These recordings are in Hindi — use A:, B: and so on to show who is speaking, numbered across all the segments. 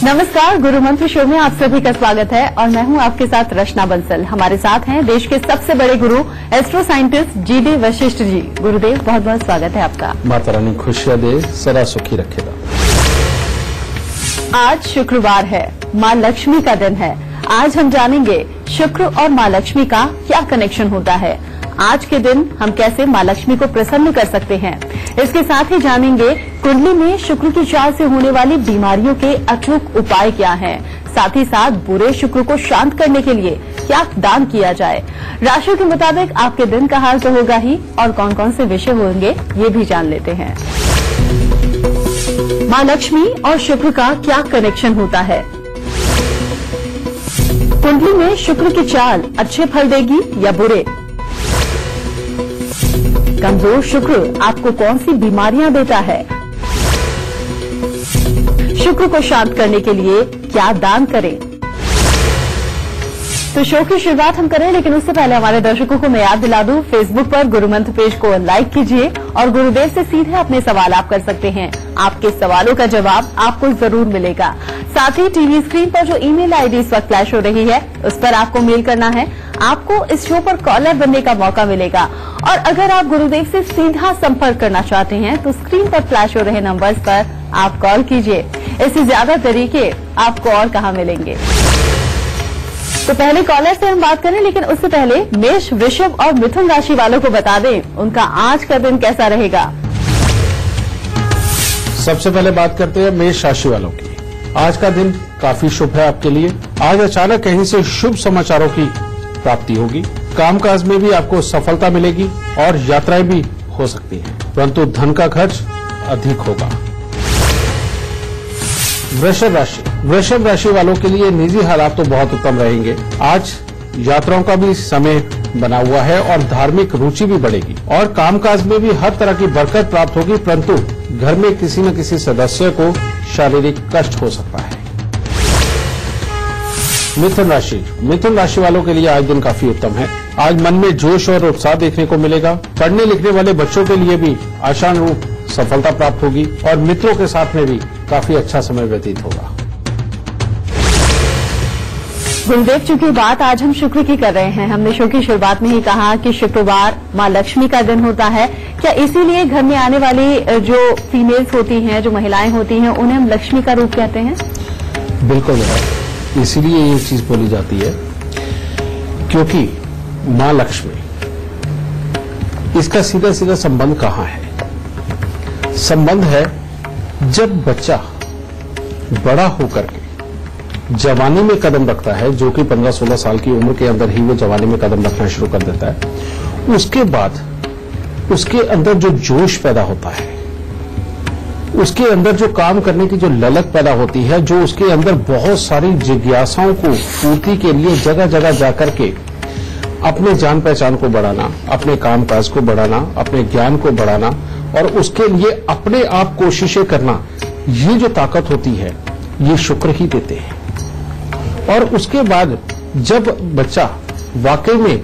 A: नमस्कार, गुरु मंत्र शो में आप सभी का स्वागत है और मैं हूं आपके साथ रचना बंसल। हमारे साथ हैं देश के सबसे बड़े गुरु astro scientist GD. Vashishtha ji. गुरुदेव, बहुत बहुत स्वागत है आपका।
B: माता रानी खुशियां दे, सदा सुखी रखेगा।
A: आज शुक्रवार है, माँ लक्ष्मी का दिन है। आज हम जानेंगे शुक्र और माँ लक्ष्मी का क्या कनेक्शन होता है। आज के दिन हम कैसे माँ लक्ष्मी को प्रसन्न कर सकते हैं। इसके साथ ही जानेंगे कुंडली में शुक्र की चाल से होने वाली बीमारियों के अचूक उपाय क्या हैं। साथ ही साथ बुरे शुक्र को शांत करने के लिए क्या दान किया जाए। राशि के मुताबिक आपके दिन का हाल तो होगा ही, और कौन कौन से विषय होंगे ये भी जान लेते हैं। माँ लक्ष्मी और शुक्र का क्या कनेक्शन होता है। कुंडली में शुक्र की चाल अच्छे फल देगी या बुरे। कमजोर शुक्र आपको कौन सी बीमारियां देता है। शुक्र को शांत करने के लिए क्या दान करें। तो शो की शुरुआत हम करें, लेकिन उससे पहले हमारे दर्शकों को मैं याद दिला दूं, फेसबुक पर गुरु मंत्र पेज को लाइक कीजिए और गुरुदेव से सीधे अपने सवाल आप कर सकते हैं। आपके सवालों का जवाब आपको जरूर मिलेगा। साथ ही टीवी स्क्रीन पर जो ईमेल आईडी इस वक्त फ्लैश हो रही है, उस पर आपको मेल करना है। आपको इस शो पर कॉलर बनने का मौका मिलेगा। और अगर आप गुरुदेव से सीधा संपर्क करना चाहते हैं तो स्क्रीन पर फ्लैश हो रहे नंबर्स पर आप कॉल कीजिए। इससे ज्यादा तरीके आपको और कहां मिलेंगे। तो पहले कॉलर से हम बात करें, लेकिन उससे पहले मेष, वृषभ और मिथुन राशि वालों को बता दें उनका आज का दिन कैसा रहेगा।
B: सबसे पहले बात करते हैं मेष राशि वालों की। आज का दिन काफी शुभ है आपके लिए। आज अचानक कहीं से शुभ समाचारों की प्राप्ति होगी। कामकाज में भी आपको सफलता मिलेगी और यात्राएं भी हो सकती हैं, परंतु धन का खर्च अधिक होगा। वृषभ राशि वालों के लिए निजी हालात तो बहुत उत्तम रहेंगे। आज यात्राओं का भी समय बना हुआ है और धार्मिक रुचि भी बढ़ेगी और कामकाज में भी हर तरह की बरकत प्राप्त होगी, परंतु घर में किसी न किसी सदस्य को शारीरिक कष्ट हो सकता है। मिथुन राशि वालों के लिए आज दिन काफी उत्तम है। आज मन में जोश और उत्साह देखने को मिलेगा। पढ़ने लिखने वाले बच्चों के लिए भी आसान रूप सफलता प्राप्त होगी और मित्रों के साथ में भी काफी अच्छा समय व्यतीत होगा।
A: गुरुदेव, चूंकि बात आज हम शुक्र की कर रहे हैं, हमने शो की शुरुआत में ही कहा कि शुक्रवार माँ लक्ष्मी का दिन होता है। क्या इसीलिए घर में आने वाली जो फीमेल्स होती हैं, जो महिलाएं होती हैं, उन्हें हम लक्ष्मी का रूप कहते हैं?
B: बिल्कुल, इसीलिए ये चीज बोली जाती है क्योंकि माँ लक्ष्मी, इसका सीधा सीधा संबंध कहाँ है। संबंध है जब बच्चा बड़ा होकर के जवानी में कदम रखता है, जो कि 15-16 साल की उम्र के अंदर ही वो जवानी में कदम रखना शुरू कर देता है। उसके बाद उसके अंदर जो जोश पैदा होता है, उसके अंदर जो काम करने की जो ललक पैदा होती है, जो उसके अंदर बहुत सारी जिज्ञासाओं को पूर्ति के लिए जगह जगह जाकर के अपने जान पहचान को बढ़ाना, अपने काम काज को बढ़ाना, अपने ज्ञान को बढ़ाना और उसके लिए अपने आप कोशिशें करना, ये जो ताकत होती है ये शुक्र ही देते हैं। और उसके बाद जब बच्चा वाकई में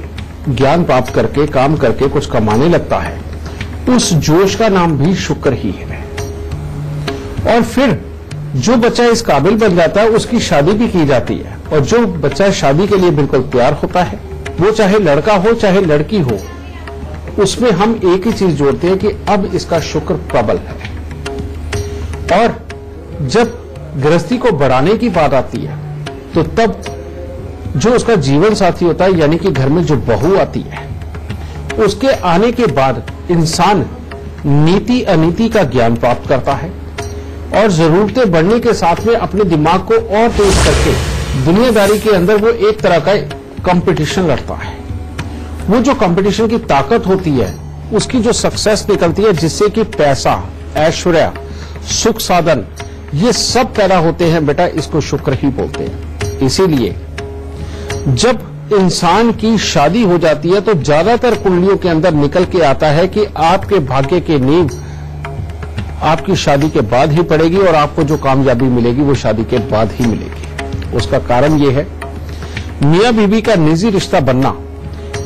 B: ज्ञान प्राप्त करके काम करके कुछ कमाने लगता है, उस जोश का नाम भी शुक्र ही है। और फिर जो बच्चा इस काबिल बन जाता है उसकी शादी भी की जाती है, और जो बच्चा शादी के लिए बिल्कुल तैयार होता है, वो चाहे लड़का हो चाहे लड़की हो, उसमें हम एक ही चीज जोड़ते हैं कि अब इसका शुक्र प्रबल है। और जब गृहस्थी को बढ़ाने की बात आती है तो तब जो उसका जीवन साथी होता है, यानी कि घर में जो बहू आती है, उसके आने के बाद इंसान नीति अनीति का ज्ञान प्राप्त करता है और जरूरतें बढ़ने के साथ में अपने दिमाग को और तेज करके दुनियादारी के अंदर वो एक तरह का कंपटीशन लड़ता है। वो जो कंपटीशन की ताकत होती है, उसकी जो सक्सेस निकलती है, जिससे कि पैसा, ऐश्वर्य, सुख साधन, ये सब पैदा होते हैं बेटा, इसको शुक्र ही बोलते हैं। इसीलिए जब इंसान की शादी हो जाती है तो ज्यादातर कुंडलियों के अंदर निकल के आता है कि आपके भाग्य की नींव आपकी शादी के बाद ही पड़ेगी और आपको जो कामयाबी मिलेगी वो शादी के बाद ही मिलेगी। उसका कारण ये है, मियां बीवी का निजी रिश्ता बनना,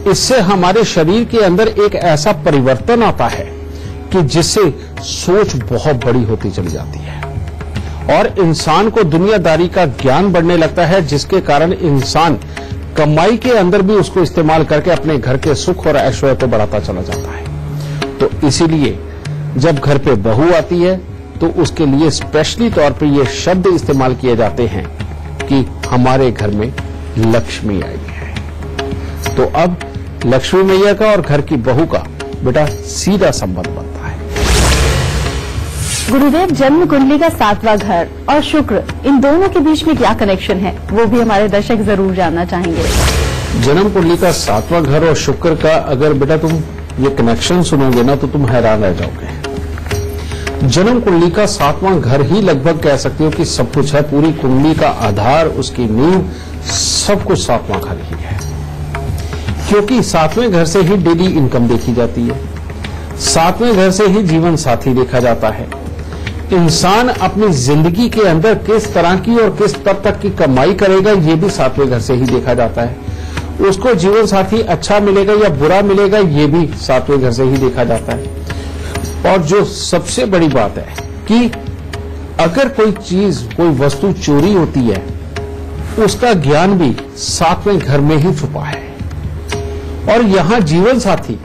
B: इससे हमारे शरीर के अंदर एक ऐसा परिवर्तन आता है कि जिससे सोच बहुत बड़ी होती चली जाती है और इंसान को दुनियादारी का ज्ञान बढ़ने लगता है, जिसके कारण इंसान कमाई के अंदर भी उसको इस्तेमाल करके अपने घर के सुख और ऐश्वर्य को बढ़ाता चला जाता है। तो इसीलिए जब घर पे बहू आती है तो उसके लिए स्पेशली तौर पे ये शब्द इस्तेमाल किए जाते हैं कि हमारे घर में लक्ष्मी आई है। तो अब लक्ष्मी मैया का और घर की बहू का बेटा सीधा संबंध बनता है।
A: गुरुदेव, जन्म कुंडली का 7वां घर और शुक्र, इन दोनों के बीच में क्या कनेक्शन है, वो भी हमारे दर्शक जरूर जानना चाहेंगे।
B: जन्म कुंडली का 7वां घर और शुक्र का अगर बेटा तुम ये कनेक्शन सुनोगे ना तो तुम हैरान रह जाओगे। जन्म कुंडली का 7वां घर ही लगभग कह सकते हो कि सब कुछ है। पूरी कुंडली का आधार, उसकी नींव, सब कुछ 7वां घर ही है, क्योंकि 7वें घर से ही डेली इनकम देखी जाती है, 7वें घर से ही जीवन साथी देखा जाता है। इंसान अपनी जिंदगी के अंदर किस तरह की और किस स्तर तक की कमाई करेगा, ये भी 7वें घर से ही देखा जाता है। उसको जीवन साथी अच्छा मिलेगा या बुरा मिलेगा, ये भी 7वें घर से ही देखा जाता है। और जो सबसे बड़ी बात है कि अगर कोई चीज, कोई वस्तु चोरी होती है, उसका ज्ञान भी 7वें घर में ही छुपा है। और यहां जीवन साथी,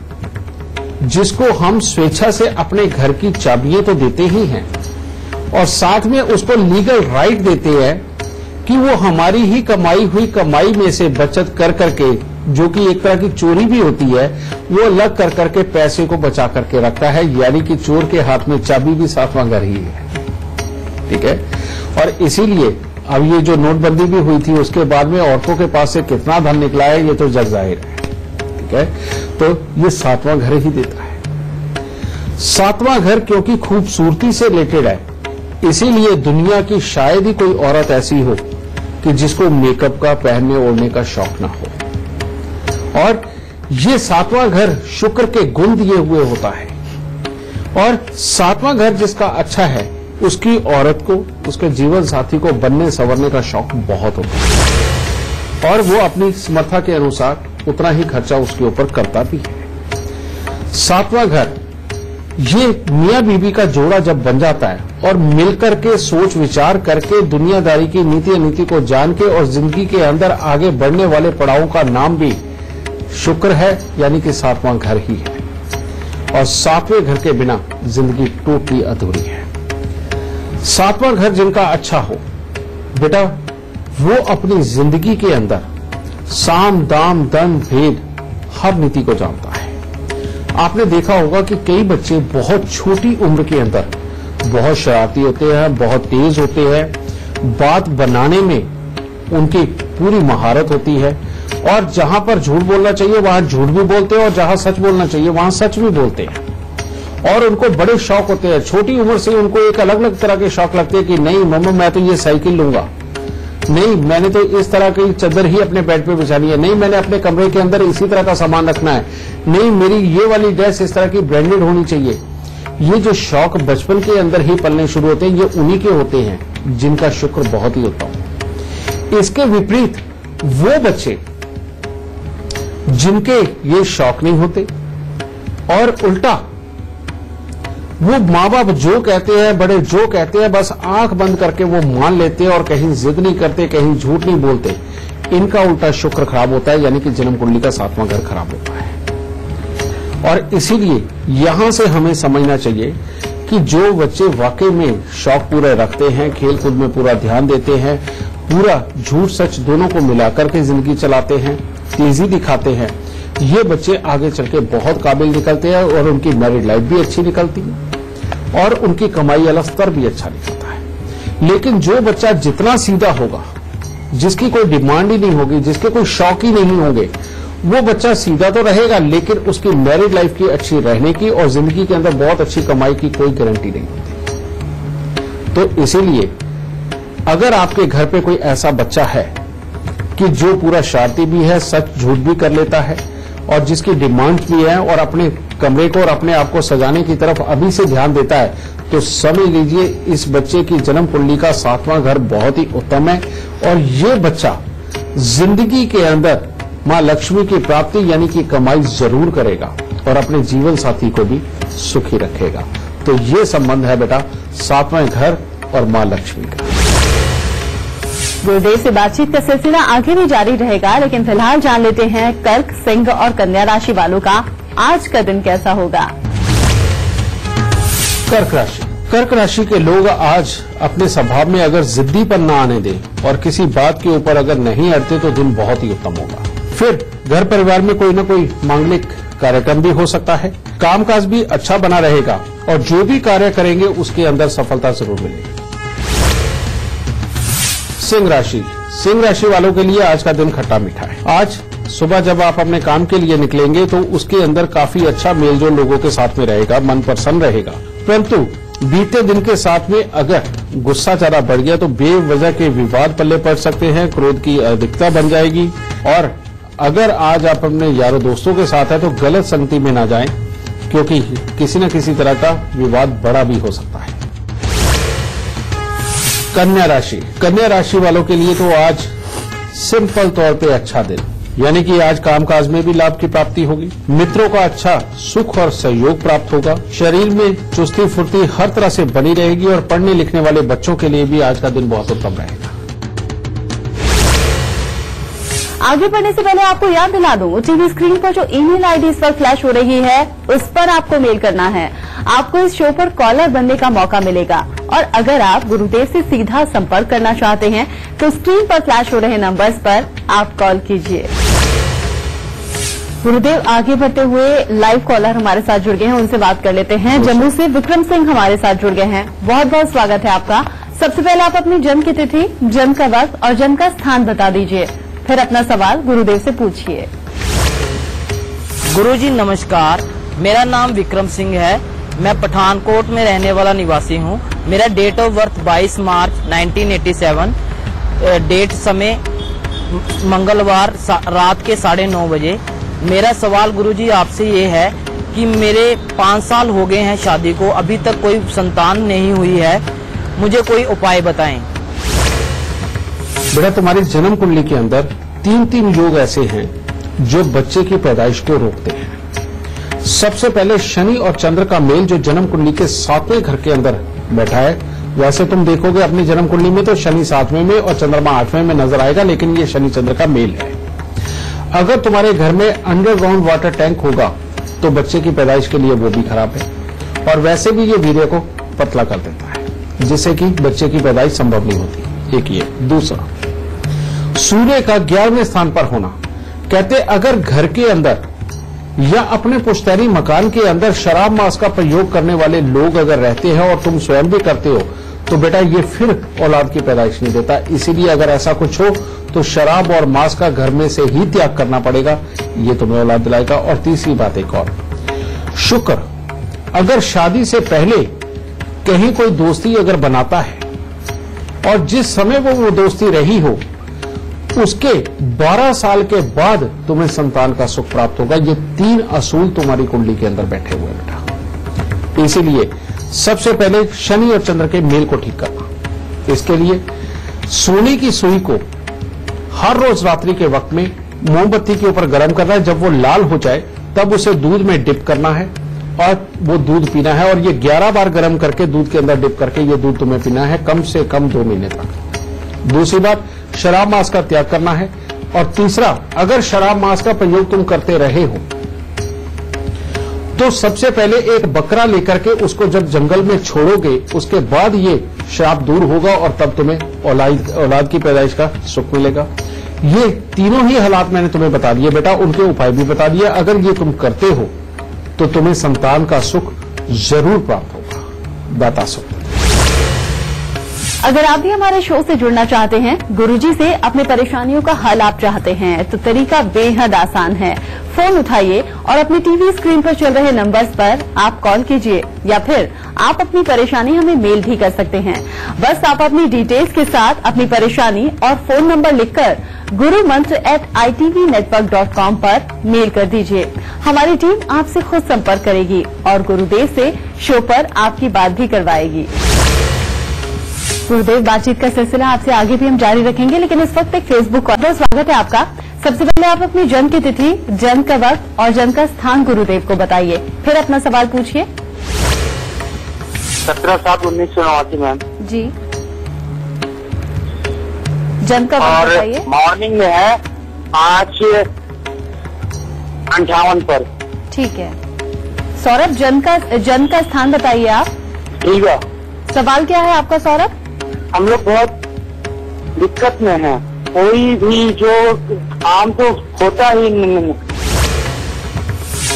B: जिसको हम स्वेच्छा से अपने घर की चाबियां तो देते ही हैं और साथ में उसको लीगल राइट देते हैं कि वो हमारी ही कमाई हुई कमाई में से बचत कर करके, जो कि एक तरह की चोरी भी होती है, वो अलग कर करके पैसे को बचा करके रखता है। यानी कि चोर के हाथ में चाबी भी 7वां घर ही है। ठीक है। और इसीलिए अब ये जो नोटबंदी भी हुई थी, उसके बाद में औरतों के पास से कितना धन निकला है, ये तो जग जाहिर है। ठीक है। तो ये 7वां घर ही देता है। 7वां घर क्योंकि खूबसूरती से रिलेटेड है, इसीलिए दुनिया की शायद ही कोई औरत ऐसी हो कि जिसको मेकअप का, पहनने ओढ़ने का शौक ना हो। और ये 7वां घर शुक्र के गुण दिए हुए होता है। और 7वां घर जिसका अच्छा है, उसकी औरत को, उसके जीवन साथी को बनने संवरने का शौक बहुत होता है और वो अपनी समर्था के अनुसार उतना ही खर्चा उसके ऊपर करता भी है। 7वां घर, ये मियां बीबी का जोड़ा जब बन जाता है और मिलकर के सोच विचार करके दुनियादारी की नीति अनीति को जान के और जिंदगी के अंदर आगे बढ़ने वाले पड़ावों का नाम भी शुक्र है, यानी कि 7वां घर ही है। और 7वें घर के बिना जिंदगी टोटली अधूरी है। 7वां घर जिनका अच्छा हो बेटा, वो अपनी जिंदगी के अंदर साम दाम दंड भेद हर नीति को जानता है। आपने देखा होगा कि कई बच्चे बहुत छोटी उम्र के अंदर बहुत शरारती होते हैं, बहुत तेज होते हैं, बात बनाने में उनकी पूरी महारत होती है और जहां पर झूठ बोलना चाहिए वहां झूठ भी बोलते हैं और जहां सच बोलना चाहिए वहां सच भी बोलते हैं। और उनको बड़े शौक होते हैं। छोटी उम्र से उनको एक अलग अलग तरह के शौक लगते हैं कि नहीं मम्मा मैं तो ये साइकिल लूंगा, नहीं मैंने तो इस तरह की चादर ही अपने बेड पे बिछानी है, नहीं मैंने अपने कमरे के अंदर इसी तरह का सामान रखना है, नहीं मेरी ये वाली ड्रेस इस तरह की ब्रांडेड होनी चाहिए। ये जो शौक बचपन के अंदर ही पलने शुरू होते हैं, ये उन्हीं के होते हैं जिनका शुक्र बहुत ही होता है। इसके विपरीत वो बच्चे जिनके ये शौक नहीं होते और उल्टा वो माँ बाप जो कहते हैं, बड़े जो कहते हैं, बस आंख बंद करके वो मान लेते हैं और कहीं जिद नहीं करते, कहीं झूठ नहीं बोलते, इनका उल्टा शुक्र खराब होता है, यानी कि जन्म कुंडली का 7वां घर खराब होता है। और इसीलिए यहां से हमें समझना चाहिए कि जो बच्चे वाकई में शौक पूरे रखते हैं, खेल कूद में पूरा ध्यान देते हैं, पूरा झूठ सच दोनों को मिलाकर के जिंदगी चलाते हैं, तेजी दिखाते हैं, ये बच्चे आगे चल के बहुत काबिल निकलते हैं और उनकी मैरिड लाइफ भी अच्छी निकलती है और उनकी कमाई वाला स्तर भी अच्छा निकलता है। लेकिन जो बच्चा जितना सीधा होगा, जिसकी कोई डिमांड ही नहीं होगी, जिसके कोई शौक ही नहीं होंगे, वो बच्चा सीधा तो रहेगा लेकिन उसकी मैरिड लाइफ की अच्छी रहने की और जिंदगी के अंदर बहुत अच्छी कमाई की कोई गारंटी नहीं होती। तो इसीलिए अगर आपके घर पे कोई ऐसा बच्चा है कि जो पूरा शरारती भी है, सच झूठ भी कर लेता है और जिसकी डिमांड्स भी है और अपने कमरे को और अपने आप को सजाने की तरफ अभी से ध्यान देता है, तो समझ लीजिए इस बच्चे की जन्म कुंडली का 7वां घर बहुत ही उत्तम है और ये बच्चा जिंदगी के अंदर मां लक्ष्मी की प्राप्ति यानी कि कमाई जरूर करेगा और अपने जीवन साथी को भी सुखी रखेगा। तो ये संबंध है बेटा 7वें घर और मां लक्ष्मी का।
A: गुरुदेव से बातचीत का सिलसिला आगे भी जारी रहेगा, लेकिन फिलहाल जान लेते हैं कर्क, सिंह और कन्या राशि वालों का आज का दिन कैसा होगा।
B: कर्क राशि के लोग आज अपने स्वभाव में अगर जिद्दीपन न आने दें और किसी बात के ऊपर अगर नहीं अड़ते तो दिन बहुत ही उत्तम होगा। फिर घर परिवार में कोई न कोई मांगलिक कार्यक्रम भी हो सकता है, कामकाज भी अच्छा बना रहेगा और जो भी कार्य करेंगे उसके अंदर सफलता जरूर मिलेगी। सिंह राशि वालों के लिए आज का दिन खट्टा मीठा है। आज सुबह जब आप अपने काम के लिए निकलेंगे तो उसके अंदर काफी अच्छा मेलजोल लोगों के साथ में रहेगा, मन प्रसन्न रहेगा। परंतु बीते दिन के साथ में अगर गुस्सा ज्यादा बढ़ गया तो बेवजह के विवाद पल्ले पड़ सकते हैं, क्रोध की अधिकता बन जाएगी। और अगर आज आप अपने यारों दोस्तों के साथ है तो गलत संगति में ना जाएं, क्योंकि किसी न किसी तरह का विवाद बड़ा भी हो सकता है। कन्या राशि वालों के लिए तो आज सिंपल तौर पे अच्छा दिन, यानी कि आज कामकाज में भी लाभ की प्राप्ति होगी, मित्रों का अच्छा सुख और सहयोग प्राप्त होगा, शरीर में चुस्ती फुर्ती हर तरह से बनी रहेगी और पढ़ने लिखने वाले बच्चों के लिए भी आज का दिन बहुत उत्तम रहेगा।
A: आगे बढ़ने से पहले आपको याद दिला दूं, टीवी स्क्रीन पर जो ईमेल आईडी इस पर फ्लैश हो रही है उस पर आपको मेल करना है। आपको इस शो पर कॉलर बनने का मौका मिलेगा और अगर आप गुरुदेव से सीधा संपर्क करना चाहते हैं तो स्क्रीन पर फ्लैश हो रहे नंबर्स पर आप कॉल कीजिए। गुरुदेव, आगे बढ़ते हुए लाइव कॉलर हमारे साथ जुड़ गए हैं, उनसे बात कर लेते हैं। जम्मू से विक्रम सिंह हमारे साथ जुड़ गए हैं, बहुत बहुत स्वागत है आपका। सबसे पहले आप अपनी जन्म की तिथि, जन्म का वक्त और जन्म का स्थान बता दीजिए, फिर अपना सवाल गुरुदेव से पूछिए।
C: गुरुजी नमस्कार, मेरा नाम विक्रम सिंह है, मैं पठानकोट में रहने वाला निवासी हूँ। मेरा date of birth 22 March 1987, date समय मंगलवार रात के 9:30 बजे। मेरा सवाल गुरुजी आपसे ये है कि मेरे 5 साल हो गए हैं शादी को, अभी तक कोई संतान नहीं हुई है, मुझे कोई उपाय बताएं।
B: बेटा, तुम्हारी जन्म कुंडली के अंदर 3 योग ऐसे हैं जो बच्चे की पैदाइश को रोकते हैं। सबसे पहले शनि और चंद्र का मेल जो जन्म कुंडली के 7वें घर के अंदर बैठा है। वैसे तुम देखोगे अपनी जन्म कुंडली में तो शनि 7वें में और चंद्रमा 8वें में नजर आएगा, लेकिन ये शनि चंद्र का मेल है। अगर तुम्हारे घर में अंडरग्राउंड वाटर टैंक होगा तो बच्चे की पैदाइश के लिए वो भी खराब है और वैसे भी ये वीर्य को पतला कर देता है, जिससे कि बच्चे की पैदाइश संभव नहीं होती। एक ये। दूसरा, सूर्य का 11वें स्थान पर होना। कहते अगर घर के अंदर या अपने पुश्तैनी मकान के अंदर शराब मांस का प्रयोग करने वाले लोग अगर रहते हैं और तुम स्वयं भी करते हो तो बेटा ये फिर औलाद की पैदाइश नहीं देता। इसीलिए अगर ऐसा कुछ हो तो शराब और मांस का घर में से ही त्याग करना पड़ेगा, ये तुम्हें औलाद दिलाएगा। और तीसरी बात एक और, शुक्र अगर शादी से पहले कहीं कोई दोस्ती अगर बनाता है और जिस समय वो दोस्ती रही हो उसके 12 साल के बाद तुम्हें संतान का सुख प्राप्त होगा। ये 3 असूल तुम्हारी कुंडली के अंदर बैठे हुए बेटा। इसीलिए सबसे पहले शनि और चंद्र के मेल को ठीक करना। इसके लिए सोने की सुई को हर रोज रात्रि के वक्त में मोमबत्ती के ऊपर गर्म करना है। जब वो लाल हो जाए तब उसे दूध में डिप करना है और वो दूध पीना है। और ये 11 बार गर्म करके दूध के अंदर डिप करके ये दूध तुम्हें पीना है कम से कम 2 महीने तक। दूसरी बात, शराब मांस का त्याग करना है। और तीसरा, अगर शराब मांस का प्रयोग तुम करते रहे हो तो सबसे पहले एक बकरा लेकर के उसको जब जंगल में छोड़ोगे उसके बाद ये श्राप दूर होगा और तब तुम्हें औलाद की पैदाइश का सुख मिलेगा। ये तीनों ही हालात मैंने तुम्हें बता दिए बेटा, उनके उपाय भी बता दिए। अगर ये तुम करते हो तो तुम्हें संतान का सुख जरूर प्राप्त होगा। दाता सुख।
A: अगर आप भी हमारे शो से जुड़ना चाहते हैं, गुरुजी से अपनी परेशानियों का हल आप चाहते हैं तो तरीका बेहद आसान है। फोन उठाइए और अपनी टीवी स्क्रीन पर चल रहे नंबर्स पर आप कॉल कीजिए या फिर आप अपनी परेशानी हमें मेल भी कर सकते हैं। बस आप अपनी डिटेल्स के साथ अपनी परेशानी और फोन नंबर लिखकर gurumantra@itvnetwork.com पर मेल कर दीजिए। हमारी टीम आपसे खुद संपर्क करेगी और गुरुदेव से शो पर आपकी बात भी करवाएगी। गुरुदेव, बातचीत का सिलसिला आपसे आगे भी हम जारी रखेंगे, लेकिन इस वक्त एक फेसबुक कॉल। स्वागत है आपका। सबसे पहले आप अपनी जन्म की तिथि, जन्म का वक्त और जन्म का स्थान गुरुदेव को बताइए, फिर अपना सवाल पूछिए।
D: 17/7/1989 मैम।
A: जी, जन्म का वक्त
D: और
A: बताइए।
D: मॉर्निंग में है 5:58 पर।
A: ठीक है सौरभ, जन्म का स्थान बताइए आप।
D: ठीक है,
A: सवाल क्या है आपका सौरभ?
D: हम लोग बहुत दिक्कत में हैं, कोई भी जो काम तो होता ही नहीं।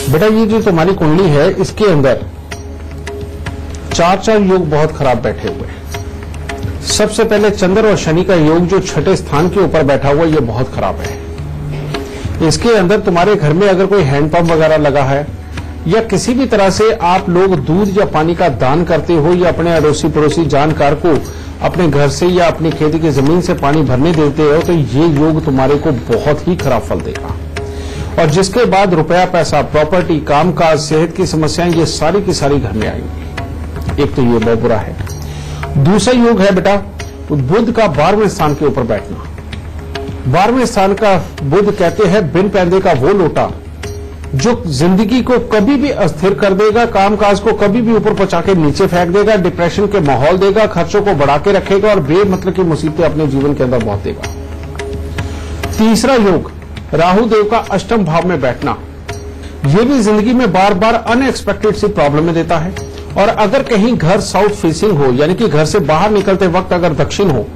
B: बेटा ये जो तुम्हारी कुंडली है इसके अंदर 4 योग बहुत खराब बैठे हुए हैं। सबसे पहले चंद्र और शनि का योग जो छठे स्थान के ऊपर बैठा हुआ ये बहुत खराब है। इसके अंदर तुम्हारे घर में अगर कोई हैंडपंप वगैरह लगा है या किसी भी तरह से आप लोग दूध या पानी का दान करते हो या अपने अड़ोसी पड़ोसी जानकार को अपने घर से या अपनी खेती की जमीन से पानी भरने देते हो तो ये योग तुम्हारे को बहुत ही खराब फल देगा। और जिसके बाद रुपया पैसा, प्रॉपर्टी, कामकाज, सेहत की समस्याएं ये सारी की सारी घर में आएंगी। एक तो ये बहुत बुरा है। दूसरा योग है बेटा बुध का 12वें स्थान के ऊपर बैठना। 12वें स्थान का बुध कहते हैं बिन पैदे का वो लोटा जो जिंदगी को कभी भी अस्थिर कर देगा, कामकाज को कभी भी ऊपर पहुंचा के नीचे फेंक देगा, डिप्रेशन के माहौल देगा, खर्चों को बढ़ा के रखेगा और बेमतलब की मुसीबतें अपने जीवन के अंदर बहुत देगा। तीसरा योग राहु देव का अष्टम भाव में बैठना, यह भी जिंदगी में बार बार अनएक्सपेक्टेड सी प्रॉब्लम देता है। और अगर कहीं घर साउथ फेसिंग हो यानी कि घर से बाहर निकलते वक्त अगर दक्षिण हो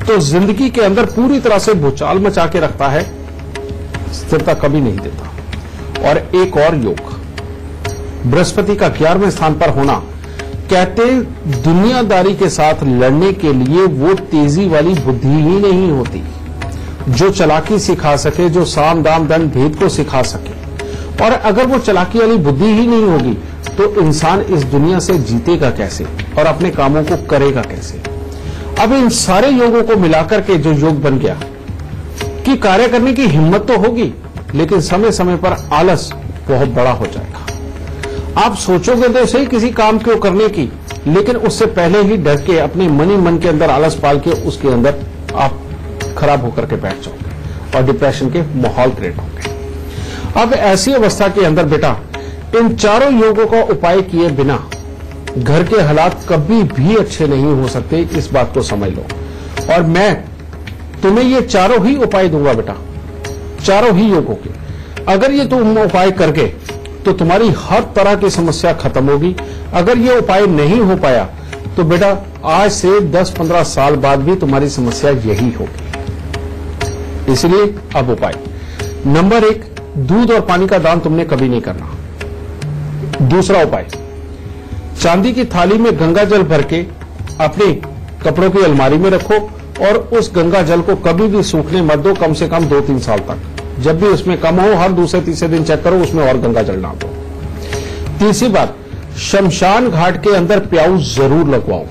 B: तो जिंदगी के अंदर पूरी तरह से भूचाल मचा के रखता है, स्थिरता कभी नहीं देता। और एक और योग बृहस्पति का 11वें स्थान पर होना, कहते दुनियादारी के साथ लड़ने के लिए वो तेजी वाली बुद्धि ही नहीं होती जो चालाकी सिखा सके, जो साम दाम दंड भेद को सिखा सके। और अगर वो चालाकी वाली बुद्धि ही नहीं होगी तो इंसान इस दुनिया से जीतेगा कैसे और अपने कामों को करेगा कैसे। अब इन सारे योगों को मिलाकर के जो योग बन गया कि कार्य करने की हिम्मत तो होगी लेकिन समय समय पर आलस बहुत बड़ा हो जाएगा। आप सोचोगे तो सही किसी काम को करने की, लेकिन उससे पहले ही डर के अपने मन के अंदर आलस पाल के उसके अंदर आप खराब होकर के बैठ जाओगे और डिप्रेशन के माहौल क्रिएट होंगे। अब ऐसी अवस्था के अंदर बेटा इन चारों योगों का उपाय किए बिना घर के हालात कभी भी अच्छे नहीं हो सकते, इस बात को समझ लो। और मैं तुम्हें ये चारों ही उपाय दूंगा बेटा, चारों ही योगों के। अगर ये तुम उपाय करके तो तुम्हारी हर तरह की समस्या खत्म होगी। अगर ये उपाय नहीं हो पाया तो बेटा आज से 10-15 साल बाद भी तुम्हारी समस्या यही होगी। इसलिए अब उपाय नंबर 1, दूध और पानी का दान तुमने कभी नहीं करना। दूसरा उपाय, चांदी की थाली में गंगा जल भर के अपने कपड़ों की अलमारी में रखो और उस गंगा जल को कभी भी सूखने मत दो, कम से कम 2-3 साल तक। जब भी उसमें कम हो हर दूसरे तीसरे दिन चेक करो उसमें और गंगा जल ना दो। तीसरी बात, शमशान घाट के अंदर प्याऊ जरूर लगवाओ,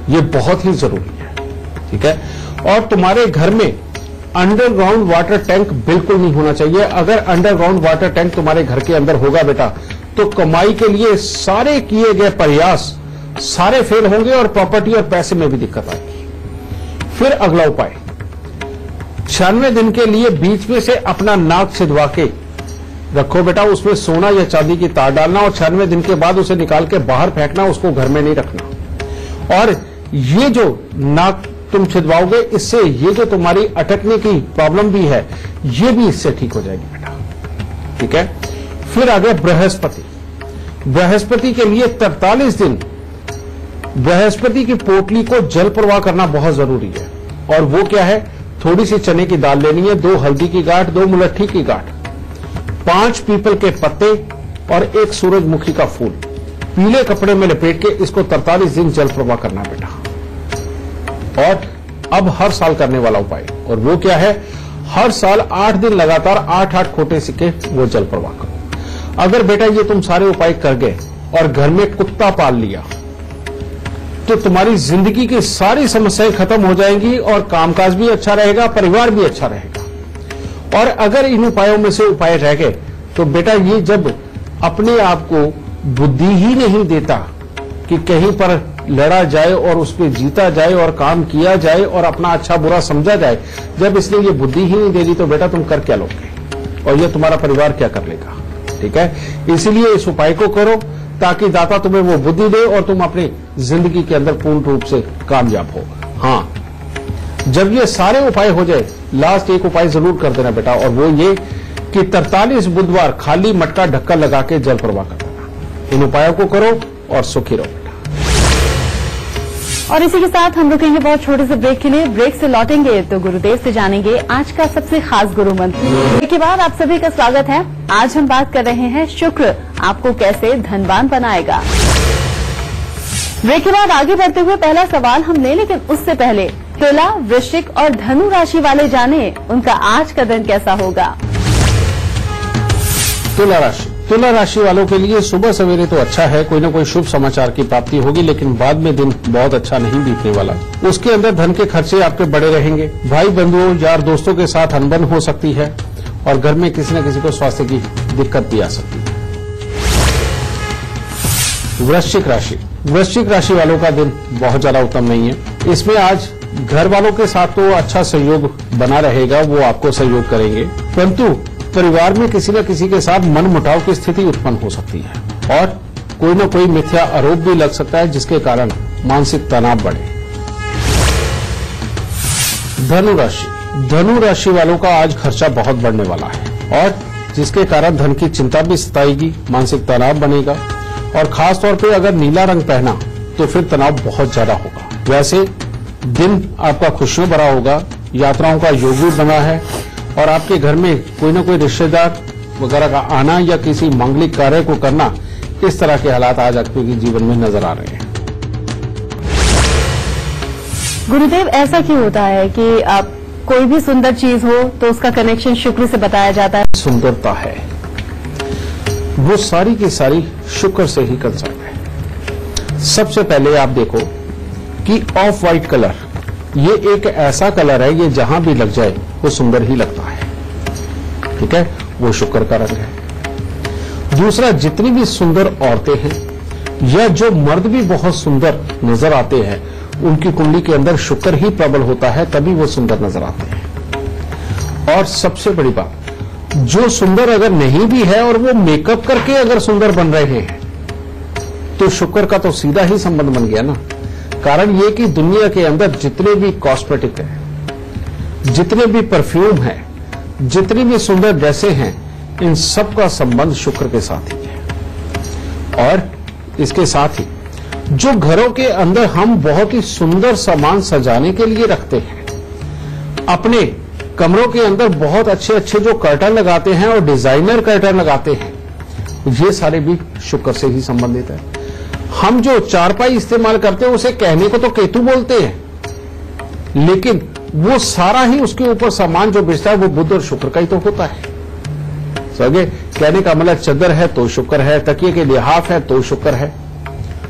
B: ये बहुत ही जरूरी है, ठीक है। और तुम्हारे घर में अंडरग्राउंड वाटर टैंक बिल्कुल नहीं होना चाहिए। अगर अंडरग्राउंड वाटर टैंक तुम्हारे घर के अंदर होगा बेटा तो कमाई के लिए सारे किए गए प्रयास सारे फेल होंगे और प्रॉपर्टी और पैसे में भी दिक्कत आएगी। फिर अगला उपाय, 96 दिन के लिए बीच में से अपना नाक छिदवा के रखो बेटा, उसमें सोना या चांदी की तार डालना और 96 दिन के बाद उसे निकाल के बाहर फेंकना, उसको घर में नहीं रखना। और ये जो नाक तुम छिदवाओगे इससे ये जो तुम्हारी अटकने की प्रॉब्लम भी है ये भी इससे ठीक हो जाएगी बेटा, ठीक है। फिर आगे बृहस्पति, बृहस्पति के लिए 43 दिन बृहस्पति की पोटली को जल प्रवाह करना बहुत जरूरी है। और वो क्या है, थोड़ी सी चने की दाल लेनी है, 2 हल्दी की गांठ, 2 मुलट्ठी की गांठ, 5 पीपल के पत्ते और 1 सूरजमुखी का फूल पीले कपड़े में लपेट के इसको 43 दिन जल प्रवाह करना बेटा। और अब हर साल करने वाला उपाय, और वो क्या है, हर साल 8 दिन लगातार 8-8 खोटे सिक्के वो जल प्रवाह करो। अगर बेटा ये तुम सारे उपाय कर गए और घर में कुत्ता पाल लिया तो तुम्हारी जिंदगी की सारी समस्याएं खत्म हो जाएंगी और कामकाज भी अच्छा रहेगा, परिवार भी अच्छा रहेगा। और अगर इन उपायों में से उपाय रह गए तो बेटा ये जब अपने आप को बुद्धि ही नहीं देता कि कहीं पर लड़ा जाए और उस पर जीता जाए और काम किया जाए और अपना अच्छा बुरा समझा जाए, जब इसलिए ये बुद्धि ही नहीं दे दी तो बेटा तुम कर क्या लोगे और ये तुम्हारा परिवार क्या कर लेगा, ठीक है। इसलिए इस उपाय को करो, ताकि दाता तुम्हें वो बुद्धि दे और तुम अपनी जिंदगी के अंदर पूर्ण रूप से कामयाब हो। हाँ, जब ये सारे उपाय हो जाए, लास्ट एक उपाय जरूर कर देना बेटा, और वो ये कि 43 बुधवार खाली मटका ढक्का लगा के जल प्रवाह कर देना। इन उपायों को करो और सुखी रहो बेटा।
A: और इसी के साथ हम रुकेंगे बहुत छोटे से ब्रेक के लिए। ब्रेक से लौटेंगे तो गुरुदेव से जानेंगे आज का सबसे खास गुरु मंत्र। ब्रेक के बाद आप सभी का स्वागत है। आज हम बात कर रहे हैं शुक्र आपको कैसे धनवान बनाएगा। ब्रेक के बाद आगे बढ़ते हुए पहला सवाल हम ले, लेकिन उससे पहले तुला, वृश्चिक और धनु राशि वाले जाने उनका आज का दिन कैसा होगा।
B: तुला राशि वालों के लिए सुबह सवेरे तो अच्छा है, कोई ना कोई शुभ समाचार की प्राप्ति होगी, लेकिन बाद में दिन बहुत अच्छा नहीं बीतने वाला। उसके अंदर धन के खर्चे आपके बड़े रहेंगे। भाई बंधुओं, यार दोस्तों के साथ अनबन हो सकती है और घर में किसी न किसी को स्वास्थ्य की दिक्कत भी आ सकती है। वृश्चिक राशि वालों का दिन बहुत ज्यादा उत्तम नहीं है। इसमें आज घर वालों के साथ तो अच्छा सहयोग बना रहेगा, वो आपको सहयोग करेंगे, परंतु परिवार में किसी न किसी के साथ मनमुटाव की स्थिति उत्पन्न हो सकती है और कोई न कोई मिथ्या आरोप भी लग सकता है, जिसके कारण मानसिक तनाव बढ़े। धनु राशि वालों का आज खर्चा बहुत बढ़ने वाला है और जिसके कारण धन की चिंता भी सताएगी, मानसिक तनाव बनेगा और खास तौर पे अगर नीला रंग पहना तो फिर तनाव बहुत ज्यादा होगा। वैसे दिन आपका खुशियों भरा होगा, यात्राओं का योग भी बना है और आपके घर में कोई न कोई रिश्तेदार वगैरह का आना या किसी मांगलिक कार्य को करना, इस तरह के हालात आज आपके जीवन में नजर आ रहे हैं।
A: गुरुदेव, ऐसा क्यों होता है कि आप कोई भी सुंदर चीज हो तो उसका कनेक्शन शुक्र से बताया जाता है?
B: सुंदरता है वो सारी की सारी शुक्र से ही कंसर्न है। सबसे पहले आप देखो कि ऑफ व्हाइट कलर, ये एक ऐसा कलर है, ये जहां भी लग जाए वो सुंदर ही लगता है। ठीक है, वो शुक्र का रंग है। दूसरा, जितनी भी सुंदर औरतें हैं या जो मर्द भी बहुत सुंदर नजर आते हैं, उनकी कुंडली के अंदर शुक्र ही प्रबल होता है, तभी वो सुंदर नजर आते हैं। और सबसे बड़ी बात, जो सुंदर अगर नहीं भी है और वो मेकअप करके अगर सुंदर बन रहे हैं, तो शुक्र का तो सीधा ही संबंध बन गया ना। कारण ये कि दुनिया के अंदर जितने भी कॉस्मेटिक है, जितने भी परफ्यूम है, जितनी भी सुंदर ड्रेसें हैं, इन सब का संबंध शुक्र के साथ ही है। और इसके साथ ही जो घरों के अंदर हम बहुत ही सुंदर सामान सजाने के लिए रखते हैं, अपने कमरों के अंदर बहुत अच्छे अच्छे जो कर्टन लगाते हैं और डिजाइनर कर्टन लगाते हैं, ये सारे भी शुक्र से ही संबंधित है। हम जो चारपाई इस्तेमाल करते हैं उसे कहने को तो केतु बोलते हैं, लेकिन वो सारा ही उसके ऊपर सामान जो बिछता है वो बुध और शुक्र का ही तो होता है। समझे? कहने का मतलब चद्दर है तो शुक्र है, तकिए के लिहाफ है तो शुक्र है।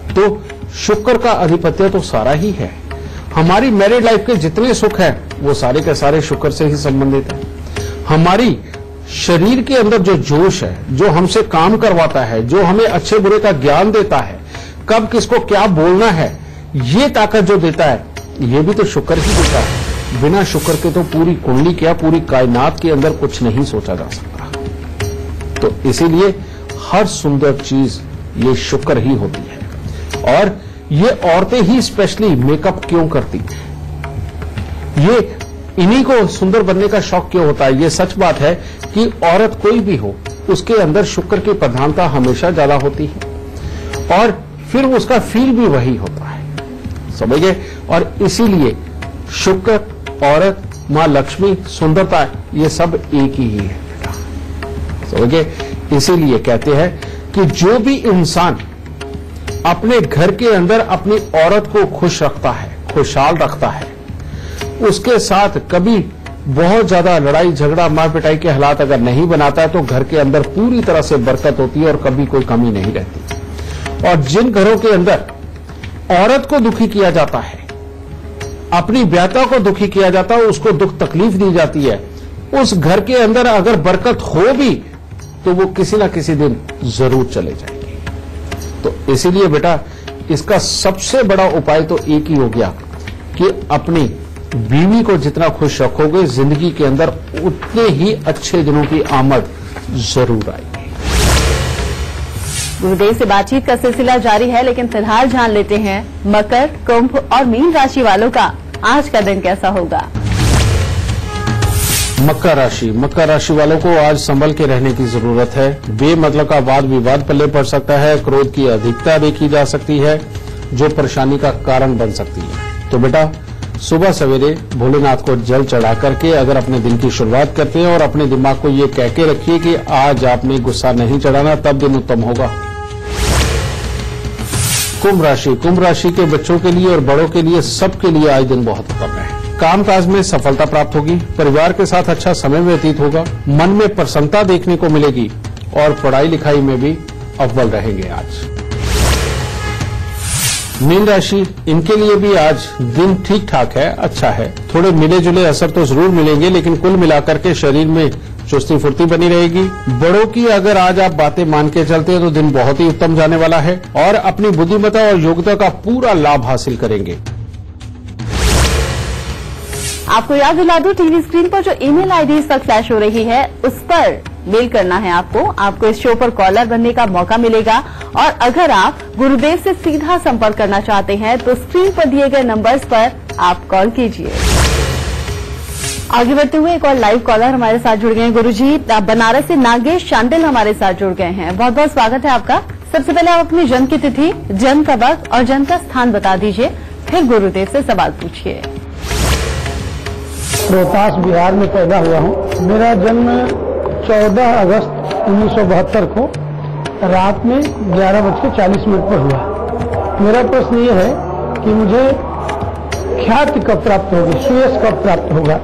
B: तो शुक्र का अधिपत्य तो सारा ही है। हमारी मैरिड लाइफ के जितने सुख है वो सारे के सारे शुक्र से ही संबंधित है। हमारी शरीर के अंदर जो जोश है, जो हमसे काम करवाता है, जो हमें अच्छे बुरे का ज्ञान देता है, कब किसको क्या बोलना है, ये ताकत जो देता है, ये भी तो शुक्र ही देता है। बिना शुक्र के तो पूरी कुंडली क्या, पूरी कायनात के अंदर कुछ नहीं सोचा जा सकता। तो इसीलिए हर सुंदर चीज ये शुक्र ही होती है। और ये औरतें ही स्पेशली मेकअप क्यों करती हैं? ये इन्हीं को सुंदर बनने का शौक क्यों होता है? ये सच बात है कि औरत कोई भी हो, उसके अंदर शुक्र की प्रधानता हमेशा ज्यादा होती है और फिर उसका फील भी वही होता है। समझ गए? और इसीलिए शुक्र, औरत, मां लक्ष्मी, सुंदरता, ये सब एक ही है बेटा। समझ गए? इसीलिए कहते हैं कि जो भी इंसान अपने घर के अंदर अपनी औरत को खुश रखता है, खुशहाल रखता है, उसके साथ कभी बहुत ज्यादा लड़ाई झगड़ा मार पिटाई के हालात अगर नहीं बनाता है, तो घर के अंदर पूरी तरह से बरकत होती है और कभी कोई कमी नहीं रहती। और जिन घरों के अंदर औरत को दुखी किया जाता है, अपनी ब्याता को दुखी किया जाता है, उसको दुख तकलीफ दी जाती है, उस घर के अंदर अगर बरकत हो भी तो वो किसी ना किसी दिन जरूर चले जाएगी। तो इसीलिए बेटा इसका सबसे बड़ा उपाय तो एक ही हो गया कि अपनी बीवी को जितना खुश रखोगे, जिंदगी के अंदर उतने ही अच्छे दिनों की आमद जरूर आएगी।
A: गुरुदेव से बातचीत का सिलसिला जारी है, लेकिन फिलहाल जान लेते हैं मकर, कुंभ और मीन राशि वालों का आज का दिन कैसा होगा।
B: मकर राशि वालों को आज संभल के रहने की जरूरत है। बेमतलब का वाद विवाद पल्ले पड़ सकता है। क्रोध की अधिकता देखी जा सकती है, जो परेशानी का कारण बन सकती है। तो बेटा, सुबह सवेरे भोलेनाथ को जल चढ़ा करके अगर अपने दिन की शुरुआत करते हैं और अपने दिमाग को ये कह के रखिए कि आज आपने गुस्सा नहीं चढ़ाना, तब दिन उत्तम होगा। कुंभ राशि के बच्चों के लिए और बड़ों के लिए, सबके लिए आज दिन बहुत उत्तम है। कामकाज में सफलता प्राप्त होगी, परिवार के साथ अच्छा समय व्यतीत होगा, मन में प्रसन्नता देखने को मिलेगी और पढ़ाई लिखाई में भी अव्वल रहेंगे आज। मीन राशि, इनके लिए भी आज दिन ठीक ठाक है, अच्छा है। थोड़े मिले जुले असर तो जरूर मिलेंगे, लेकिन कुल मिलाकर के शरीर में चुस्ती फुर्ती बनी रहेगी। बड़ों की अगर आज आप बातें मान के चलते हैं तो दिन बहुत ही उत्तम जाने वाला है और अपनी बुद्धिमत्ता और योग्यता का पूरा लाभ हासिल करेंगे।
A: आपको याद दिला दूं, टीवी स्क्रीन पर जो ईमेल आईडी इस वक्त फ्लैश हो रही है, उस पर मेल करना है आपको इस शो पर कॉलर बनने का मौका मिलेगा। और अगर आप गुरुदेव से सीधा संपर्क करना चाहते हैं तो स्क्रीन पर दिए गए नंबर्स पर आप कॉल कीजिए। आगे बढ़ते हुए एक और लाइव कॉलर हमारे साथ जुड़ गए हैं। गुरुजी, बनारस से नागेश शांडिल हमारे साथ जुड़ गए हैं। बहुत बहुत स्वागत है आपका। सबसे पहले आप अपनी जन्म की तिथि, जन्म का वक्त और जन्म का स्थान बता दीजिए, फिर गुरुदेव से सवाल पूछिए।
E: रोहतास बिहार में पैदा हुआ हूँ। मेरा जन्म 14 अगस्त 1972 को रात में 11:40 पर हुआ। मेरा प्रश्न ये है कि मुझे ख्याति कब प्राप्त होगी, श्रेयस कब प्राप्त होगा।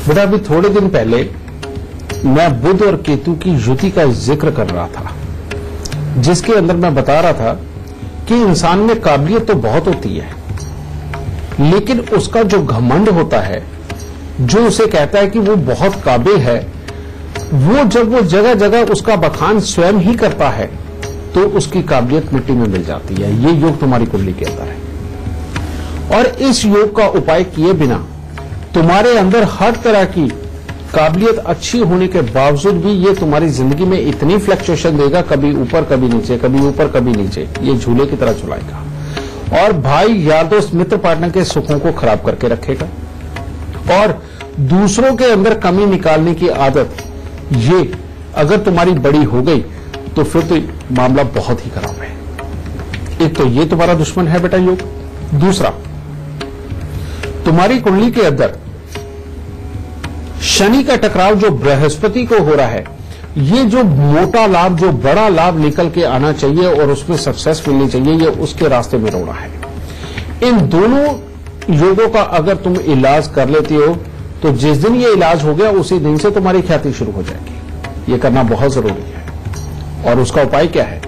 B: बेटा, अभी थोड़े दिन पहले मैं बुध और केतु की युति का जिक्र कर रहा था, जिसके अंदर मैं बता रहा था कि इंसान में काबिलियत तो बहुत होती है, लेकिन उसका जो घमंड होता है, जो उसे कहता है कि वो बहुत काबिल है, वो जब वो जगह जगह उसका बखान स्वयं ही करता है तो उसकी काबिलियत मिट्टी में मिल जाती है। ये योग तुम्हारी कुंडली के अंदर है और इस योग का उपाय किए बिना तुम्हारे अंदर हर तरह की काबिलियत अच्छी होने के बावजूद भी ये तुम्हारी जिंदगी में इतनी फ्लक्चुएशन देगा, कभी ऊपर कभी नीचे, कभी ऊपर कभी नीचे, ये झूले की तरह झुलाएगा और भाई यार दोस्त मित्र पार्टनर के सुखों को खराब करके रखेगा और दूसरों के अंदर कमी निकालने की आदत, ये अगर तुम्हारी बड़ी हो गई तो फिर तो मामला बहुत ही खराब है। एक तो ये तुम्हारा दुश्मन है बेटा योग। दूसरा, तुम्हारी कुंडली के अंदर शनि का टकराव जो बृहस्पति को हो रहा है, ये जो मोटा लाभ, जो बड़ा लाभ निकल के आना चाहिए और उसमें सक्सेस मिलनी चाहिए, ये उसके रास्ते में रोड़ा है। इन दोनों योगों का अगर तुम इलाज कर लेती हो तो जिस दिन ये इलाज हो गया उसी दिन से तुम्हारी ख्याति शुरू हो जाएगी। ये करना बहुत जरूरी है और उसका उपाय क्या है?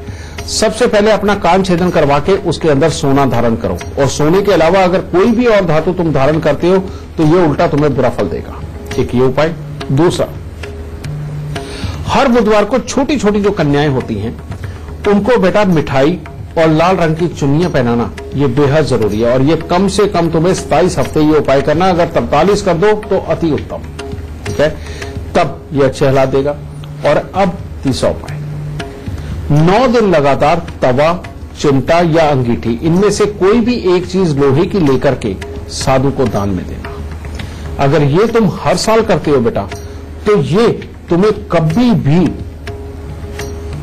B: सबसे पहले अपना कान छेदन करवा के उसके अंदर सोना धारण करो और सोने के अलावा अगर कोई भी और धातु तुम धारण करते हो तो ये उल्टा तुम्हें बुरा फल देगा। एक ये उपाय। दूसरा, हर बुधवार को छोटी छोटी जो कन्याएं होती हैं उनको बेटा मिठाई और लाल रंग की चुन्नियां पहनाना ये बेहद जरूरी है और ये कम से कम तुम्हें 27 हफ्ते ये उपाय करना। अगर 43 कर दो तो अति उत्तम, ठीक है, तब ये अच्छे हालात देगा। और अब तीसरा उपाय, 9 दिन लगातार तवा, चिमटा या अंगीठी, इनमें से कोई भी एक चीज लोहे की लेकर के साधु को दान में देना। अगर ये तुम हर साल करते हो बेटा तो ये तुम्हें कभी भी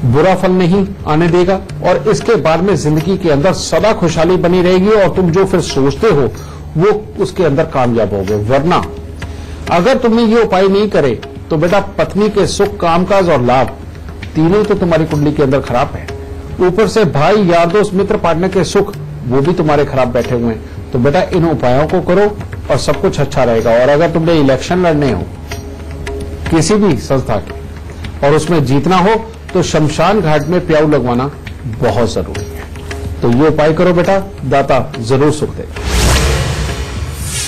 B: बुरा फल नहीं आने देगा और इसके बाद में जिंदगी के अंदर सदा खुशहाली बनी रहेगी और तुम जो फिर सोचते हो वो उसके अंदर कामयाब होगे। वरना अगर तुमने ये उपाय नहीं करे तो बेटा पत्नी के सुख, कामकाज और लाभ तीनों तो तुम्हारी कुंडली के अंदर खराब है। ऊपर से भाई, यार दोस्त, मित्र पार्टनर के सुख वो भी तुम्हारे खराब बैठे हुए हैं। तो बेटा इन उपायों को करो और सब कुछ अच्छा रहेगा। और अगर तुमने इलेक्शन लड़ने हो किसी भी संस्था के और उसमें जीतना हो तो शमशान घाट में प्याऊ लगवाना बहुत जरूरी है। तो ये उपाय करो बेटा, दाता जरूर सुख देगा।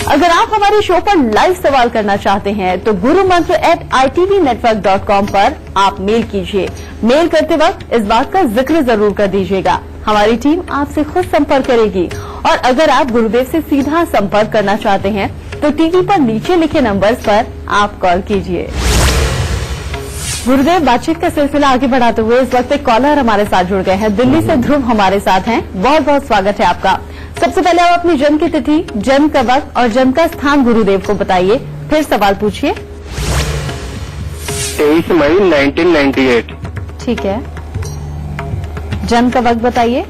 A: अगर आप हमारे शो पर लाइव सवाल करना चाहते हैं तो gurumantra@itvnetwork.com पर आप मेल कीजिए। मेल करते वक्त इस बात का जिक्र जरूर कर दीजिएगा, हमारी टीम आपसे खुद संपर्क करेगी। और अगर आप गुरुदेव से सीधा संपर्क करना चाहते हैं तो टीवी पर नीचे लिखे नंबर्स पर आप कॉल कीजिए। गुरुदेव, बातचीत का सिलसिला आगे बढ़ाते हुए इस वक्त एक कॉलर हमारे साथ जुड़ गए हैं। दिल्ली से ध्रुव हमारे साथ हैं। बहुत बहुत स्वागत है आपका। सबसे पहले आप अपनी जन्म की तिथि, जन्म का वक्त और जन्म का स्थान गुरुदेव को बताइए, फिर सवाल पूछिए।
D: 23 मई 1998।
A: ठीक है। जन्म का वक्त बताइए।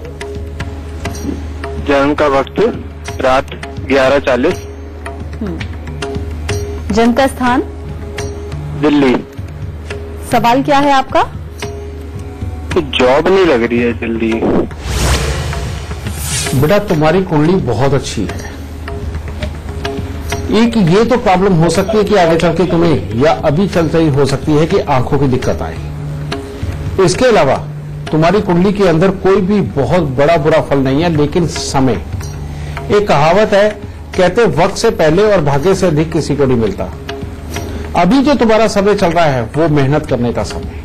D: जन्म का वक्त रात 11:40।
A: जन्म का स्थान?
D: दिल्ली।
A: सवाल क्या है आपका?
D: जॉब नहीं लग रही है जल्दी।
B: बेटा, तुम्हारी कुंडली बहुत अच्छी है। एक ये तो प्रॉब्लम हो सकती है कि आगे चल के तुम्हें, या अभी चलते ही हो सकती है कि आंखों की दिक्कत आए। इसके अलावा तुम्हारी कुंडली के अंदर कोई भी बहुत बड़ा बुरा फल नहीं है, लेकिन समय, एक कहावत है, कहते वक्त से पहले और भाग्य से अधिक किसी को नहीं मिलता। अभी जो तुम्हारा समय चल रहा है वो मेहनत करने का समय,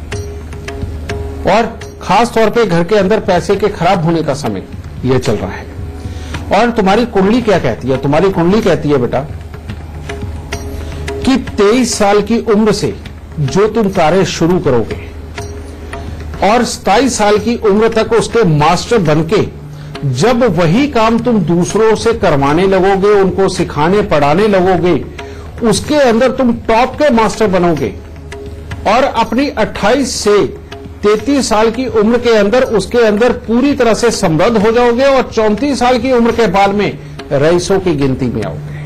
B: और खास तौर पे घर के अंदर पैसे के खराब होने का समय ये चल रहा है। और तुम्हारी कुंडली क्या कहती है? तुम्हारी कुंडली कहती है बेटा कि 23 साल की उम्र से जो तुम कार्य शुरू करोगे और 27 साल की उम्र तक उसके मास्टर बनके जब वही काम तुम दूसरों से करवाने लगोगे, उनको सिखाने पढ़ाने लगोगे, उसके अंदर तुम टॉप के मास्टर बनोगे और अपनी 28 से 33 साल की उम्र के अंदर उसके अंदर पूरी तरह से समृद्ध हो जाओगे और 34 साल की उम्र के बाद में रईसों की गिनती में आओगे।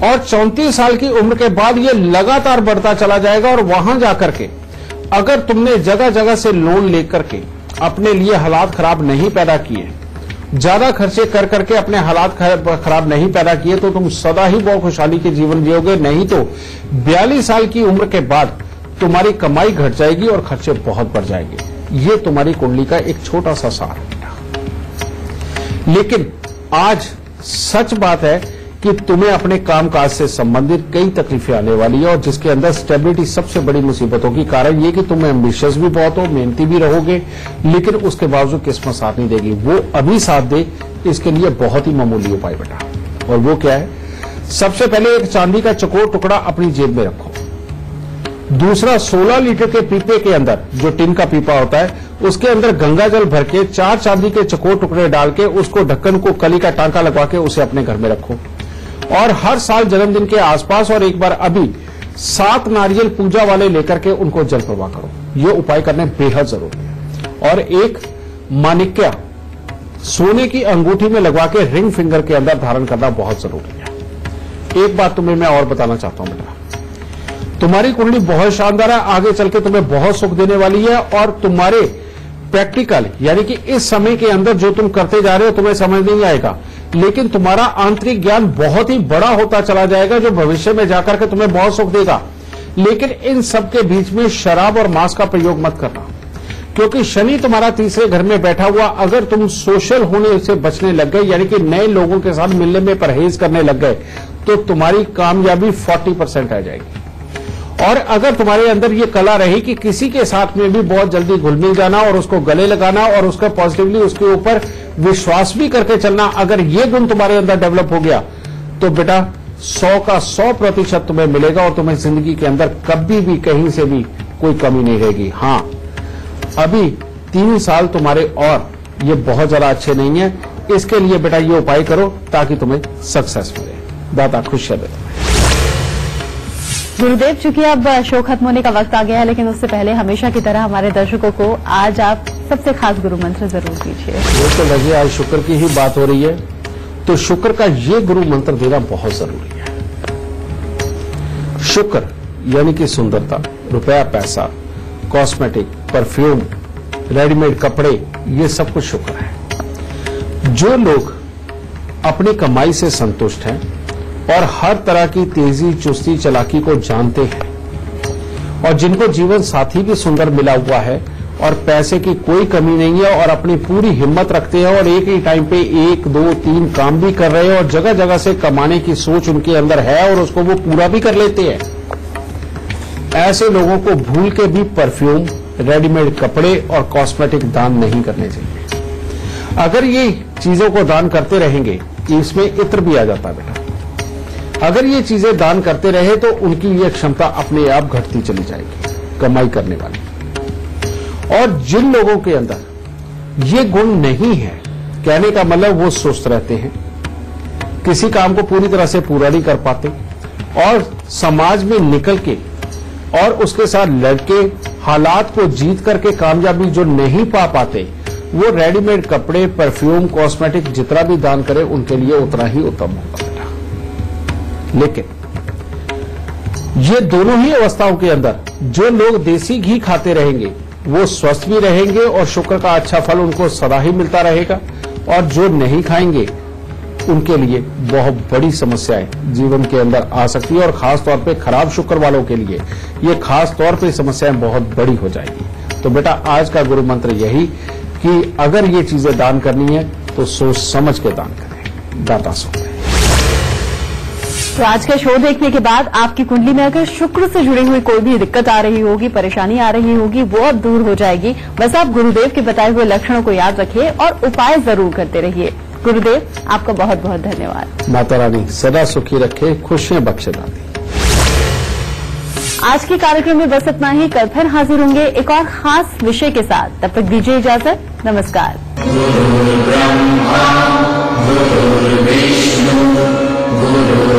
B: और 34 साल की उम्र के बाद ये लगातार बढ़ता चला जाएगा और वहां जाकर के अगर तुमने जगह जगह से लोन लेकर के अपने लिए हालात खराब नहीं पैदा किए, ज्यादा खर्चे कर करके अपने हालात खराब नहीं पैदा किए, तो तुम सदा ही बहुत खुशहाली के जीवन जियोगे। नहीं तो 42 साल की उम्र के बाद तुम्हारी कमाई घट जाएगी और खर्चे बहुत बढ़ जाएंगे। ये तुम्हारी कुंडली का एक छोटा सा सार है। लेकिन आज सच बात है कि तुम्हें अपने कामकाज से संबंधित कई तकलीफें आने वाली है, और जिसके अंदर स्टेबिलिटी सबसे बड़ी मुसीबतों की कारण ये कि तुम एम्बिशियस भी बहुत हो, मेहनती भी रहोगे, लेकिन उसके बावजूद किस्मत साथ नहीं देगी। वो अभी साथ दे, इसके लिए बहुत ही मामूली उपाय बेटा। और वो क्या है? सबसे पहले एक चांदी का चकोर टुकड़ा अपनी जेब में रखो। दूसरा, 16 लीटर के पीपे के अंदर, जो टिन का पीपा होता है, उसके अंदर गंगा जल भर के 4 चांदी के चकोर टुकड़े डाल के उसको ढक्कन को कली का टांका लगवा के उसे अपने घर में रखो। और हर साल जन्मदिन के आसपास और एक बार अभी 7 नारियल पूजा वाले लेकर के उनको जल प्रवाह करो। ये उपाय करने बेहद जरूरी है। और एक माणिक्य सोने की अंगूठी में लगवा के रिंग फिंगर के अंदर धारण करना बहुत जरूरी है। एक बात तुम्हें मैं और बताना चाहता हूं बेटा, तुम्हारी कुंडली बहुत शानदार है, आगे चल के तुम्हें बहुत सुख देने वाली है। और तुम्हारे प्रैक्टिकल यानी कि इस समय के अंदर जो तुम करते जा रहे हो तुम्हें समझ नहीं आएगा, लेकिन तुम्हारा आंतरिक ज्ञान बहुत ही बड़ा होता चला जाएगा, जो भविष्य में जाकर के तुम्हें बहुत सुख देगा। लेकिन इन सब के बीच में शराब और मांस का प्रयोग मत करना, क्योंकि शनि तुम्हारा तीसरे घर में बैठा हुआ, अगर तुम सोशल होने से बचने लग गए, यानी कि नए लोगों के साथ मिलने में परहेज करने लग गए, तो तुम्हारी कामयाबी 40% आ जाएगी। और अगर तुम्हारे अंदर ये कला रही कि किसी के साथ में भी बहुत जल्दी घुल मिल जाना और उसको गले लगाना और उसका पॉजिटिवली उसके ऊपर विश्वास भी करके चलना, अगर ये गुण तुम्हारे अंदर डेवलप हो गया तो बेटा 100 का 100% तुम्हें मिलेगा और तुम्हें जिंदगी के अंदर कभी भी कहीं से भी कोई कमी नहीं रहेगी। हाँ, अभी 3 साल तुम्हारे और ये बहुत ज्यादा अच्छे नहीं है, इसके लिए बेटा ये उपाय करो ताकि तुम्हें सक्सेस मिले। दाता खुश रहे।
A: गुरुदेव, चूंकि अब शो खत्म होने का वक्त आ गया है, लेकिन उससे पहले हमेशा की तरह हमारे दर्शकों को आज आप सबसे खास गुरु मंत्र जरूर दीजिए।
B: तो लगे आज शुक्र की ही बात हो रही है, तो शुक्र का ये गुरु मंत्र देना बहुत जरूरी है। शुक्र यानी कि सुंदरता, रुपया, पैसा, कॉस्मेटिक, परफ्यूम, रेडीमेड कपड़े, ये सब कुछ शुक्र है। जो लोग अपनी कमाई से संतुष्ट हैं और हर तरह की तेजी, चुस्ती, चालाकी को जानते हैं और जिनको जीवन साथी भी सुंदर मिला हुआ है और पैसे की कोई कमी नहीं है और अपनी पूरी हिम्मत रखते हैं और एक ही टाइम पे 1, 2, 3 काम भी कर रहे हैं और जगह जगह से कमाने की सोच उनके अंदर है और उसको वो पूरा भी कर लेते हैं, ऐसे लोगों को भूल के भी परफ्यूम, रेडीमेड कपड़े और कॉस्मेटिक दान नहीं करने चाहिए। अगर ये चीजों को दान करते रहेंगे, इसमें इत्र भी आ जाता है बेटा, अगर ये चीजें दान करते रहे तो उनकी ये क्षमता अपने आप घटती चली जाएगी। कमाई करने वाली। और जिन लोगों के अंदर ये गुण नहीं है, कहने का मतलब वो सुस्त रहते हैं, किसी काम को पूरी तरह से पूरा नहीं कर पाते, और समाज में निकल के और उसके साथ लड़के हालात को जीत करके कामयाबी जो नहीं पा पाते, वो रेडीमेड कपड़े, परफ्यूम, कॉस्मेटिक जितना भी दान करे उनके लिए उतना ही उत्तम होगा बेटा। लेकिन ये दोनों ही अवस्थाओं के अंदर जो लोग देसी घी खाते रहेंगे वो स्वस्थ भी रहेंगे और शुक्र का अच्छा फल उनको सदा ही मिलता रहेगा, और जो नहीं खाएंगे उनके लिए बहुत बड़ी समस्याएं जीवन के अंदर आ सकती है, और खास तौर पे खराब शुक्र वालों के लिए ये खास तौर पे समस्याएं बहुत बड़ी हो जाएगी। तो बेटा आज का गुरु मंत्र यही कि अगर ये चीजें दान करनी है तो सोच समझ के दान करें। दाता सुख।
A: तो आज का शो देखने के बाद आपकी कुंडली में अगर शुक्र से जुड़ी हुई कोई भी दिक्कत आ रही होगी, परेशानी आ रही होगी, वो अब दूर हो जाएगी। बस आप गुरुदेव के बताए हुए लक्षणों को याद रखिए और उपाय जरूर करते रहिए। गुरुदेव आपका बहुत बहुत धन्यवाद।
B: माता रानी सदा सुखी रखे, खुशियां बख्शे दादी।
A: आज के कार्यक्रम में बस इतना ही। कल फिर हाजिर होंगे एक और खास विषय के साथ। तब तक दीजिए इजाजत। नमस्कार।
F: गुरु ब्रह्मा गुरु विष्णु गुरु